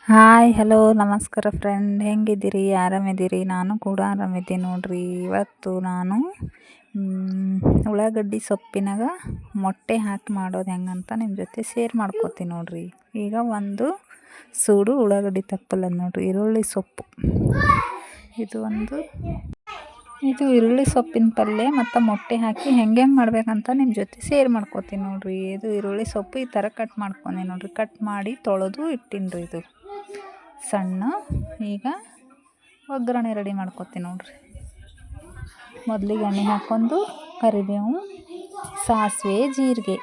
Hi hello ನಮಸ್ಕಾರ friend, ಹೆಂಗಿದ್ದೀರಿ? ಆರಾಮಿದ್ದೀರಿ? ನಾನು ಕೂಡ ಆರಾಮಿದ್ದೀನಿ ನೋಡ್ರಿ. ಇವತ್ತು ನಾನು ಉಳ್ಳಾಗಡ್ಡಿ ಸೊಪ್ಪಿನಾಗ ಮೊಟ್ಟೆ ಹಾಕಿ ಮಾಡೋದು ಹೆಂಗಂತ ನಿಮ್ಮ ಜೊತೆ ಶೇರ್ ಮಾಡ್ಕೋತೀನಿ ನೋಡ್ರಿ. ಈಗ ಒಂದು ಸೂಡು ಉಳ್ಳಾಗಡ್ಡಿ ತಪ್ಪಲ್ಲ ನೋಡ್ರಿ, ಈರುಳ್ಳಿ ಸೊಪ್ಪು. ಇದು ಈರುಳ್ಳಿ ಸೊಪ್ಪಿನ ಪಲ್ಯ ಮತ್ತು ಮೊಟ್ಟೆ ಹಾಕಿ ಹೆಂಗೆ ಮಾಡ್ಬೇಕಂತ ನಿಮ್ಮ ಜೊತೆ ಶೇರ್ ಮಾಡ್ಕೋತೀನಿ ನೋಡ್ರಿ. ಇದು ಈರುಳ್ಳಿ ಸೊಪ್ಪು ಈ ಥರ ಕಟ್ ಮಾಡ್ಕೊಂಡೆ ನೋಡ್ರಿ. ಕಟ್ ಮಾಡಿ ತೊಳೆದು ಇಟ್ಟಿನ್ರಿ ಇದು ಸಣ್ಣ. ಈಗ ಒಗ್ಗರಣೆ ರೆಡಿ ಮಾಡ್ಕೋತೀನಿ ನೋಡ್ರಿ. ಮೊದಲಿಗೆ ಎಣ್ಣೆ ಹಾಕ್ಕೊಂಡು ಕರಿಬೇವು, ಸಾಸಿವೆ, ಜೀರಿಗೆ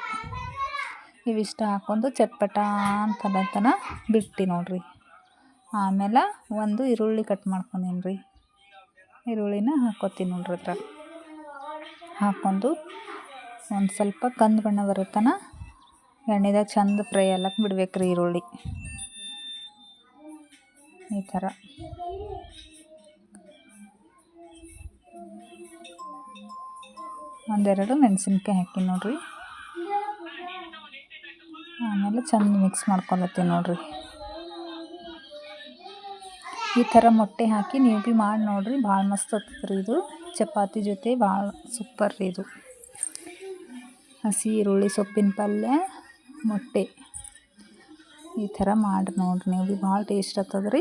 ಇವಿಷ್ಟ ಹಾಕ್ಕೊಂಡು ಚಟ್ಪಟ ಅಂತನ ಬಿಟ್ಟು ನೋಡ್ರಿ. ಆಮೇಲೆ ಒಂದು ಈರುಳ್ಳಿ ಕಟ್ ಮಾಡ್ಕೊಂಡೀನಿ ರೀ. ಈರುಳ್ಳಿನ ಹಾಕ್ಕೋತೀನಿ ನೋಡ್ರಿ. ಅದ್ರಾಗ ಹಾಕ್ಕೊಂಡು ಒಂದು ಸ್ವಲ್ಪ ಕಂದು ಬಣ್ಣ ಬರುತ್ತನ ಎಣ್ಣೆದಾಗ ಚಂದ ಫ್ರೈ ಆಗಕ್ಕೆ ಬಿಡ್ಬೇಕ್ರಿ ಈರುಳ್ಳಿ. ಈ ಥರ ಒಂದೆರಡು ಮೆಣಸಿನ್ಕಾಯಿ ಹಾಕಿ ನೋಡ್ರಿ. ಆಮೇಲೆ ಚಂದ ಮಿಕ್ಸ್ ಮಾಡ್ಕೊಳತ್ತೀನಿ ನೋಡ್ರಿ. ಈ ಥರ ಮೊಟ್ಟೆ ಹಾಕಿ ನೀವು ಭೀ ಮಾಡಿ ನೋಡ್ರಿ, ಭಾಳ ಮಸ್ತ್ ಆಗ್ತದ್ರಿ. ಇದು ಚಪಾತಿ ಜೊತೆ ಭಾಳ ಸೂಪರ್ ರೀ. ಇದು ಹಸಿ ಈರುಳ್ಳಿ ಸೊಪ್ಪಿನ ಪಲ್ಯ ಮೊಟ್ಟೆ ಈ ಥರ ಮಾಡಿ ನೋಡ್ರಿ, ನೀವು ಭೀ ಭಾಳ ಟೇಸ್ಟ್ ಆಗ್ತದ್ರಿ.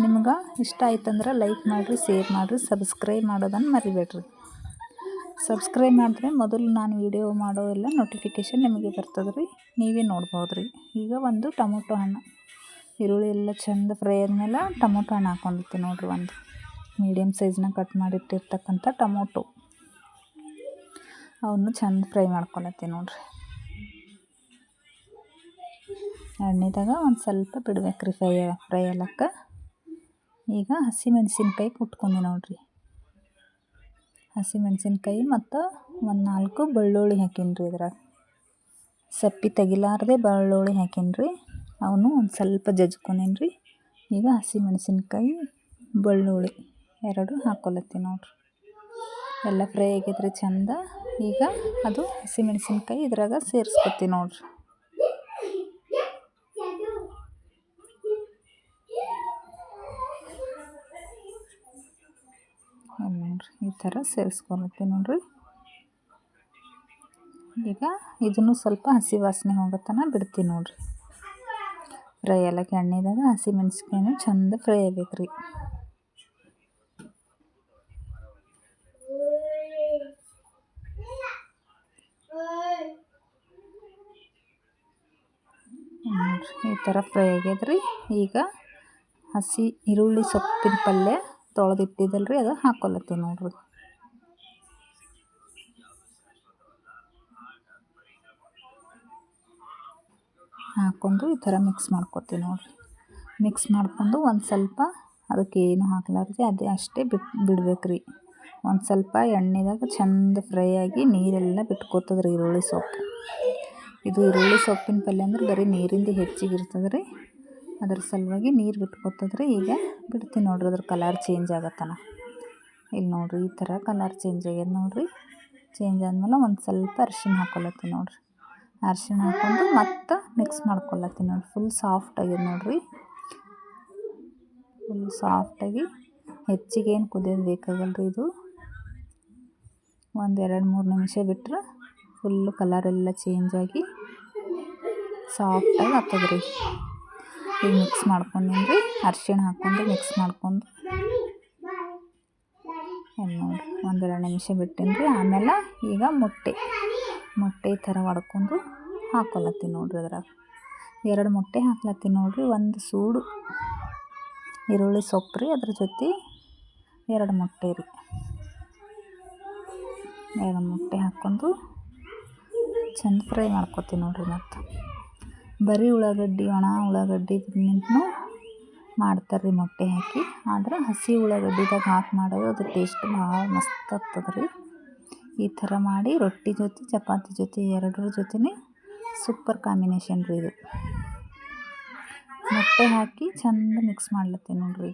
ನಿಮ್ಗೆ ಇಷ್ಟ ಆಯ್ತಂದ್ರೆ ಲೈಕ್ ಮಾಡಿರಿ, ಶೇರ್ ಮಾಡಿರಿ, ಸಬ್ಸ್ಕ್ರೈಬ್ ಮಾಡೋದನ್ನು ಮರಿಬೇಡ್ರಿ. ಸಬ್ಸ್ಕ್ರೈಬ್ ಮಾಡಿದ್ರೆ ಮೊದಲು ನಾನು ವೀಡಿಯೋ ಮಾಡೋ ಎಲ್ಲ ನೋಟಿಫಿಕೇಷನ್ ನಿಮಗೆ ಬರ್ತದೆ ರೀ, ನೀವೇ ನೋಡ್ಬೋದು ರೀ. ಈಗ ಒಂದು ಟೊಮೊಟೊ ಹಣ್ಣು, ಈರುಳ್ಳಿ ಎಲ್ಲ ಚಂದ ಫ್ರೈ ಆದಮೇಲೆ ಟೊಮೊಟೊ ಹಣ್ಣು ಹಾಕ್ಕೊಂಡಿರ್ತೀನಿ ನೋಡ್ರಿ. ಒಂದು ಮೀಡಿಯಮ್ ಸೈಜ್ನಾಗ ಕಟ್ ಮಾಡಿಟ್ಟಿರ್ತಕ್ಕಂಥ ಟೊಮೊಟೊ, ಅವನ್ನು ಚಂದ ಫ್ರೈ ಮಾಡ್ಕೊಳತ್ತೀನಿ ನೋಡ್ರಿ. ಎಣ್ಣೆದಾಗ ಒಂದು ಸ್ವಲ್ಪ ಬಿಡ್ಬೇಕ್ರಿ ಫ್ರೈ ಆಗಕ್ಕೆ. ಈಗ ಹಸಿ ಮೆಣಸಿನ್ಕಾಯಿ ಕುಟ್ಕೊಂಡೆ ನೋಡ್ರಿ. ಹಸಿ ಮೆಣಸಿನ್ಕಾಯಿ ಮತ್ತು ಒಂದು 4 ಬೆಳ್ಳುಳ್ಳಿ ಹಾಕೀನಿ ರೀ. ಇದ್ರಾಗ ಸಪ್ಪೆ ತೆಗಿಲಾರ್ದೆ ಬೆಳ್ಳುಳ್ಳಿ ಹಾಕೀನಿ ರೀ. ಅವನು ಒಂದು ಸ್ವಲ್ಪ ಜಜ್ಕೊಂಡೀನಿ ರೀ. ಈಗ ಹಸಿ ಮೆಣಸಿನ್ಕಾಯಿ ಬೆಳ್ಳುಳ್ಳಿ ಎರಡು ಹಾಕ್ಕೊಳತ್ತೀನಿ ನೋಡ್ರಿ. ಎಲ್ಲ ಫ್ರೈ ಆಗಿದ್ರಿ ಚಂದ. ಈಗ ಅದು ಹಸಿ ಮೆಣಸಿನ್ಕಾಯಿ ಇದ್ರಾಗ ಸೇರಿಸ್ಕೊತೀನಿ ನೋಡ್ರಿ. ನೋಡ್ರಿ ಈ ಥರ ಸೇರಿಸ್ಕೊಳತ್ತೀನಿ ನೋಡ್ರಿ. ಈಗ ಇದನ್ನು ಸ್ವಲ್ಪ ಹಸಿ ವಾಸನೆ ಹೋಗೋತನ ಬಿಡ್ತೀನಿ ನೋಡ್ರಿ. ಫ್ರೈ ಆಗಕ್ಕೆ ಎಣ್ಣೆದಾಗ ಹಸಿ ಮೆಣಸಿನ್ಕಾಯಿನೂ ಚಂದ ಫ್ರೈ ಆಗ್ಬೇಕ್ರಿ. ಈ ಥರ ಫ್ರೈ ಆಗ್ಯದ್ರಿ. ಈಗ ಹಸಿ ಈರುಳ್ಳಿ ಸೊಪ್ಪಿನ ಪಲ್ಯ ತೊಳೆದಿಟ್ಟಿದ್ದಲ್ರಿ, ಅದು ಹಾಕ್ಕೊಳತ್ತೀನಿ ನೋಡ್ರಿ. ಹಾಕ್ಕೊಂಡು ಈ ಥರ ಮಿಕ್ಸ್ ಮಾಡ್ಕೊತೀನಿ ನೋಡ್ರಿ. ಮಿಕ್ಸ್ ಮಾಡ್ಕೊಂಡು ಒಂದು ಸ್ವಲ್ಪ ಅದಕ್ಕೆ ಏನು ಹಾಕ್ಲಾರ್ದೆ ಅದೇ ಅಷ್ಟೇ ಬಿಡ್ಬೇಕ್ರಿ. ಒಂದು ಸ್ವಲ್ಪ ಎಣ್ಣೆದಾಗ ಚಂದ ಫ್ರೈ ಆಗಿ ನೀರೆಲ್ಲ ಬಿಟ್ಕೋತದ್ರಿ ಈರುಳ್ಳಿ ಸೊಪ್ಪು. ಇದು ಈರುಳ್ಳಿ ಸೊಪ್ಪಿನ ಪಲ್ಯ ಅಂದ್ರೆ ಬರೀ ನೀರಿಂದ ಹೆಚ್ಚಿಗೆ ಇರ್ತದೆ ರೀ, ಅದ್ರ ಸಲುವಾಗಿ ನೀರು ಬಿಟ್ಕೋತದ್ರಿ. ಈಗ ಬಿಡ್ತೀನಿ ನೋಡ್ರಿ, ಅದ್ರ ಕಲರ್ ಚೇಂಜ್ ಆಗತ್ತನ. ಇಲ್ಲಿ ನೋಡ್ರಿ ಈ ಥರ ಕಲರ್ ಚೇಂಜ್ ಆಗ್ಯದ ನೋಡ್ರಿ. ಚೇಂಜ್ ಆದಮೇಲೆ ಒಂದು ಸ್ವಲ್ಪ ಅರಿಶಿಣ ಹಾಕ್ಕೊಳತ್ತೀನಿ ನೋಡ್ರಿ. ಅರಿಶಿಣ ಹಾಕ್ಕೊಂಡು ಮತ್ತೆ ಮಿಕ್ಸ್ ಮಾಡ್ಕೊಳತ್ತೀನಿ ನೋಡ್ರಿ. ಫುಲ್ ಸಾಫ್ಟ್ ಆಗ್ಯದ ನೋಡ್ರಿ. ಫುಲ್ ಸಾಫ್ಟಾಗಿ ಹೆಚ್ಚಿಗೆ ಏನು ಕುದಿಯೋದು ಬೇಕಾಗಲ್ರಿ. ಇದು ಒಂದು 2-3 ನಿಮಿಷ ಬಿಟ್ಟರೆ ಫುಲ್ಲು ಕಲರೆಲ್ಲ ಚೇಂಜ್ ಆಗಿ ಸಾಫ್ಟಾಗಿ ಆಗ್ತದ್ರಿ. ಈಗ ಮಿಕ್ಸ್ ಮಾಡ್ಕೊಂಡೀನಿ ರೀ. ಅರಿಶಿಣ ಹಾಕ್ಕೊಂಡು ಮಿಕ್ಸ್ ಮಾಡ್ಕೊಂಡು ನೋಡಿರಿ 1-2 ನಿಮಿಷ ಬಿಟ್ಟೀನಿ ರೀ. ಆಮೇಲೆ ಈಗ ಮೊಟ್ಟೆ ಈ ಥರ ಹೊಡ್ಕೊಂಡು ಹಾಕ್ಕೊಳತ್ತೀನಿ ನೋಡ್ರಿ. ಅದ್ರಾಗ 2 ಮೊಟ್ಟೆ ಹಾಕ್ಲತ್ತೀನಿ ನೋಡ್ರಿ. ಒಂದು ಸೂಡು ಈರುಳ್ಳಿ ಸೊಪ್ಪು ರೀ, ಅದ್ರ ಜೊತೆ 2 ಮೊಟ್ಟೆ ರೀ. 2 ಮೊಟ್ಟೆ ಹಾಕ್ಕೊಂಡು ಚಂದ ಫ್ರೈ ಮಾಡ್ಕೊತೀನಿ ನೋಡ್ರಿ. ಮತ್ತು ಬರೀ ಉಳ್ಳಾಗಡ್ಡಿ, ಒಣ ಉಳ್ಳಾಗಡ್ಡಿದಿಂದನೂ ಮಾಡ್ತಾರೆ ರೀ ಮೊಟ್ಟೆ ಹಾಕಿ. ಆದ್ರೆ ಹಸಿ ಉಳ್ಳಾಗಡ್ಡಿದಾಗ ಹಾಕಿ ಮಾಡೋದು ಅದು ಟೇಸ್ಟ್ ಭಾಳ ಮಸ್ತ್ ಆಗ್ತದೆ ರೀ. ಈ ಥರ ಮಾಡಿ ರೊಟ್ಟಿ ಜೊತೆ, ಚಪಾತಿ ಜೊತೆ, ಎರಡರ ಜೊತೆನೇ ಸೂಪರ್ ಕಾಂಬಿನೇಷನ್ ರೀ ಇದು. ಮೊಟ್ಟೆ ಹಾಕಿ ಚಂದ ಮಿಕ್ಸ್ ಮಾಡ್ಲತ್ತೀನಿ ನೋಡ್ರಿ.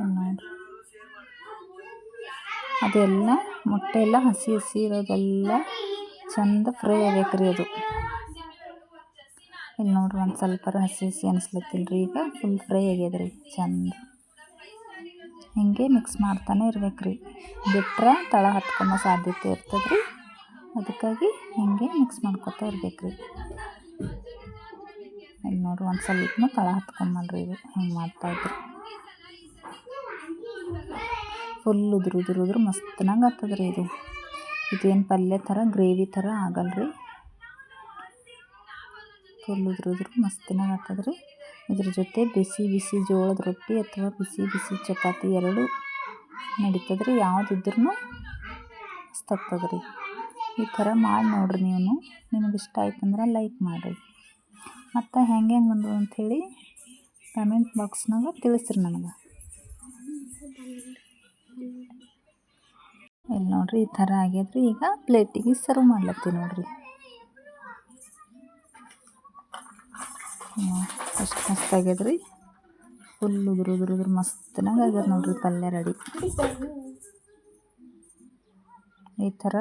ನೋಡ್ರಿ ಅದೆಲ್ಲ ಮೊಟ್ಟೆ ಎಲ್ಲ ಹಸಿ ಹಸಿ ಇರೋದೆಲ್ಲ ಚಂದ ಫ್ರೈ ಆಗ್ಬೇಕ್ರಿ ಅದು. ಇಲ್ಲಿ ನೋಡ್ರಿ ಒಂದು ಸ್ವಲ್ಪ ಹಸಿ ಹಸಿ ಅನಿಸ್ಲತ್ತಿಲ್ರಿ, ಈಗ ಫುಲ್ ಫ್ರೈ ಆಗ್ಯದ್ರಿ ಚಂದ. ಹಿಂಗೆ ಮಿಕ್ಸ್ ಮಾಡ್ತಾನೆ ಇರ್ಬೇಕ್ರಿ, ಬಿಟ್ರೆ ತಳ ಹತ್ಕೊಂಬ ಸಾಧ್ಯತೆ ಇರ್ತದ್ರಿ. ಅದಕ್ಕಾಗಿ ಹಿಂಗೆ ಮಿಕ್ಸ್ ಮಾಡ್ಕೊತಾ ಇರ್ಬೇಕ್ರಿ. ಇಲ್ಲಿ ನೋಡ್ರಿ ಒಂದು ಸ್ವಲ್ಪ ತಳ ಹತ್ಕೊಂಬಲ್ರಿ, ಇದು ಹಿಂಗೆ ಮಾಡ್ತಾಯಿದ್ರಿ. ಫುಲ್ ಉದುರು ಮಸ್ತನಾಗ ಆಗ್ತದ್ರಿ ಇದು. ಇದೇನು ಪಲ್ಯ ಥರ ಗ್ರೇವಿ ಥರ ಆಗಲ್ರಿ, ಫುಲ್ ಉದುರು ಮಸ್ತಿನಾಗ ಆಗ್ತದ್ರಿ. ಇದ್ರ ಜೊತೆ ಬಿಸಿ ಬಿಸಿ ಜೋಳದ ರೊಟ್ಟಿ ಅಥವಾ ಬಿಸಿ ಬಿಸಿ ಚಪಾತಿ ಎರಡೂ ನಡೀತದ್ರಿ, ಯಾವುದಿದ್ರೂ ಮಸ್ತ್ ಆಗ್ತದ್ರಿ. ಈ ಥರ ಮಾಡಿ ನೋಡ್ರಿ ನೀವು. ನಿಮಗೆ ಇಷ್ಟ ಆಯ್ತಂದ್ರೆ ಲೈಕ್ ಮಾಡಿರಿ, ಮತ್ತು ಹೆಂಗೆ ಬಂದವು ಅಂಥೇಳಿ ಕಮೆಂಟ್ ಬಾಕ್ಸ್ನಾಗ ತಿಳಿಸ್ರಿ ನನಗೆ. ಇಲ್ಲಿ ನೋಡ್ರಿ ಈ ಥರ ಆಗ್ಯದ್ರಿ. ಈಗ ಪ್ಲೇಟಿಗೆ ಸರ್ವ್ ಮಾಡ್ಲತ್ತೀವಿ ನೋಡ್ರಿ. ಎಷ್ಟು ಮಸ್ತ್ ಆಗ್ಯದ್ರಿ, ಫುಲ್ ಉದುರು ಮಸ್ತನಾಗ ಆಗ್ಯದ ನೋಡ್ರಿ ಪಲ್ಯ ರೆಡಿ. ಈ ಥರ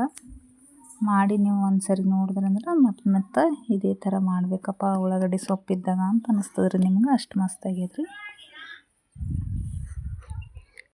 ಮಾಡಿ ನೀವು ಒಂದ್ಸರಿ ನೋಡಿದ್ರಂದ್ರೆ ಮತ್ತೆ ಇದೇ ಥರ ಮಾಡಬೇಕಪ್ಪ ಉಳ್ಳಾಗಡ್ಡಿ ಸೊಪ್ಪಿದ್ದಾಗ ಅಂತ ಅನಿಸ್ತದ್ರಿ ನಿಮ್ಗೆ. ಅಷ್ಟು ಮಸ್ತ್ ಆಗ್ಯದ್ರಿ.